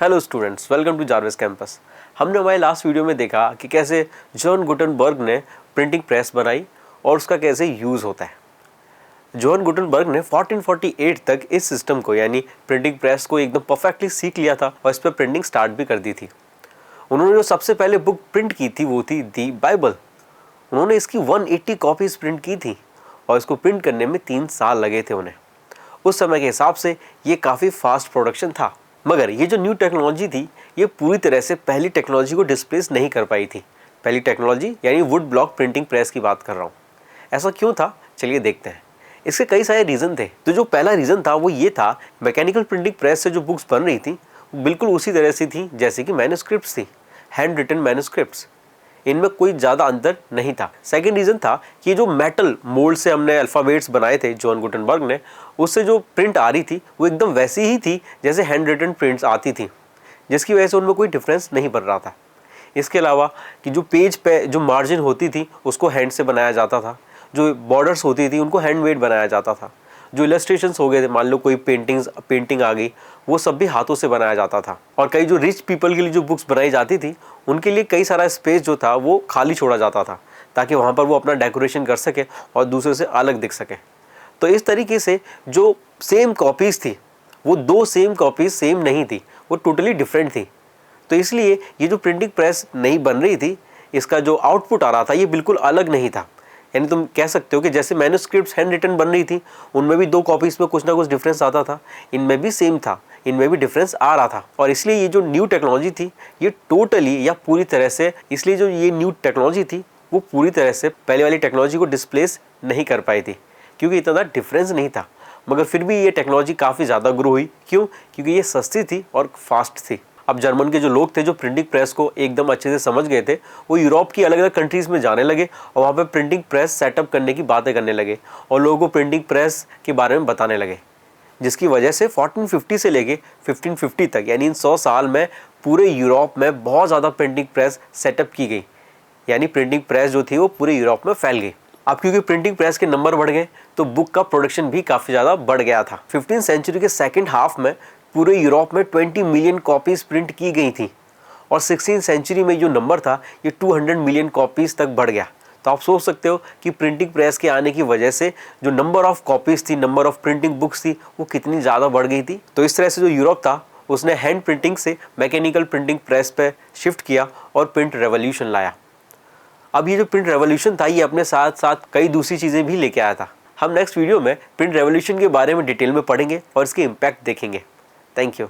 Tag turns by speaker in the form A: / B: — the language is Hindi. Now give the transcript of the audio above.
A: Hello students, welcome to Jarvis campus. हमने हमारे लास्ट वीडियो में देखा कि कैसे जॉन गुटेनबर्ग ने प्रिंटिंग प्रेस बनाई और उसका कैसे यूज़ होता है। जॉन गुटेनबर्ग ने 1448 तक इस सिस्टम को यानी प्रिंटिंग प्रेस को एकदम परफेक्टली सीख लिया था और इस पर प्रिंटिंग स्टार्ट भी कर दी थी। उन्होंने जो सबसे पहले बुक प्रिंट की थी वो थी दी बाइबल। उन्होंने इसकी 180 कॉपीज़ प्रिंट की थी और इसको प्रिंट करने में 3 साल लगे थे उन्हें। उस समय के हिसाब से ये काफ़ी फास्ट प्रोडक्शन था। मगर ये जो न्यू टेक्नोलॉजी थी ये पूरी तरह से पहली टेक्नोलॉजी को डिस्प्लेस नहीं कर पाई थी। पहली टेक्नोलॉजी यानी वुड ब्लॉक प्रिंटिंग प्रेस की बात कर रहा हूँ। ऐसा क्यों था, चलिए देखते हैं। इसके कई सारे रीज़न थे। तो जो पहला रीज़न था वो ये था, मैकेनिकल प्रिंटिंग प्रेस से जो बुक्स बन रही थी वो बिल्कुल उसी तरह से थी जैसे कि मैन्युस्क्रिप्ट्स थी, हैंड रिटन मैन्युस्क्रिप्ट्स। इनमें कोई ज़्यादा अंतर नहीं था। सेकंड रीज़न था कि जो मेटल मोल्ड से हमने अल्फ़ाबेट्स बनाए थे जॉन गुटेनबर्ग ने, उससे जो प्रिंट आ रही थी वो एकदम वैसी ही थी जैसे हैंड रिटन प्रिंट्स आती थी, जिसकी वजह से उनमें कोई डिफरेंस नहीं बन रहा था। इसके अलावा कि जो पेज पे जो मार्जिन होती थी उसको हैंड से बनाया जाता था, जो बॉर्डर्स होती थी उनको हैंडमेड बनाया जाता था, जो इलस्ट्रेशंस हो गए थे, मान लो कोई पेंटिंग आ गई, वो सब भी हाथों से बनाया जाता था। और कई जो रिच पीपल के लिए जो बुक्स बनाई जाती थी उनके लिए कई सारा स्पेस जो था वो खाली छोड़ा जाता था ताकि वहाँ पर वो अपना डेकोरेशन कर सके और दूसरे से अलग दिख सके। तो इस तरीके से जो सेम कॉपीज़ थी वो दो सेम कॉपीज़ सेम नहीं थी, वो टोटली डिफरेंट थी। तो इसलिए ये जो प्रिंटिंग प्रेस नहीं बन रही थी, इसका जो आउटपुट आ रहा था ये बिल्कुल अलग नहीं था। यानी तुम कह सकते हो कि जैसे मैन्युस्क्रिप्ट्स हैंड रिटन बन रही थी, उनमें भी 2 कॉपीज़ में कुछ ना कुछ डिफरेंस आता था, इनमें भी सेम था, इनमें भी डिफरेंस आ रहा था। और इसलिए ये जो न्यू टेक्नोलॉजी थी ये टोटली या पूरी तरह से, इसलिए जो ये न्यू टेक्नोलॉजी थी वो पूरी तरह से पहले वाली टेक्नोलॉजी को डिस्प्लेस नहीं कर पाई थी, क्योंकि इतना डिफरेंस नहीं था। मगर फिर भी ये टेक्नोलॉजी काफ़ी ज़्यादा ग्रो हुई। क्यों? क्योंकि ये सस्ती थी और फास्ट थी। अब जर्मन के जो लोग थे जो प्रिंटिंग प्रेस को एकदम अच्छे से समझ गए थे, वो यूरोप की अलग अलग कंट्रीज़ में जाने लगे और वहाँ पे प्रिंटिंग प्रेस सेटअप करने की बातें करने लगे और लोगों को प्रिंटिंग प्रेस के बारे में बताने लगे, जिसकी वजह से 1450 से लेके 1550 तक यानी इन 100 साल में पूरे यूरोप में बहुत ज़्यादा प्रिंटिंग प्रेस सेटअप की गई। यानी प्रिंटिंग प्रेस जो थी वो पूरे यूरोप में फैल गई। अब क्योंकि प्रिंटिंग प्रेस के नंबर बढ़ गए तो बुक का प्रोडक्शन भी काफ़ी ज़्यादा बढ़ गया था। 15वीं सेंचुरी के सेकेंड हाफ में पूरे यूरोप में 20 मिलियन कॉपीज़ प्रिंट की गई थी और 16वीं सेंचुरी में जो नंबर था ये 200 मिलियन कॉपीज़ तक बढ़ गया। तो आप सोच सकते हो कि प्रिंटिंग प्रेस के आने की वजह से जो नंबर ऑफ़ कॉपीज़ थी, नंबर ऑफ़ प्रिंटिंग बुक्स थी, वो कितनी ज़्यादा बढ़ गई थी। तो इस तरह से जो यूरोप था उसने हैंड प्रिंटिंग से मैकेनिकल प्रिंटिंग प्रेस पे शिफ्ट किया और प्रिंट रेवोल्यूशन लाया। अब ये जो प्रिंट रेवोल्यूशन था ये अपने साथ साथ कई दूसरी चीज़ें भी लेके आया था। हम नेक्स्ट वीडियो में प्रिंट रेवोल्यूशन के बारे में डिटेल में पढ़ेंगे और इसके इम्पैक्ट देखेंगे। Thank you.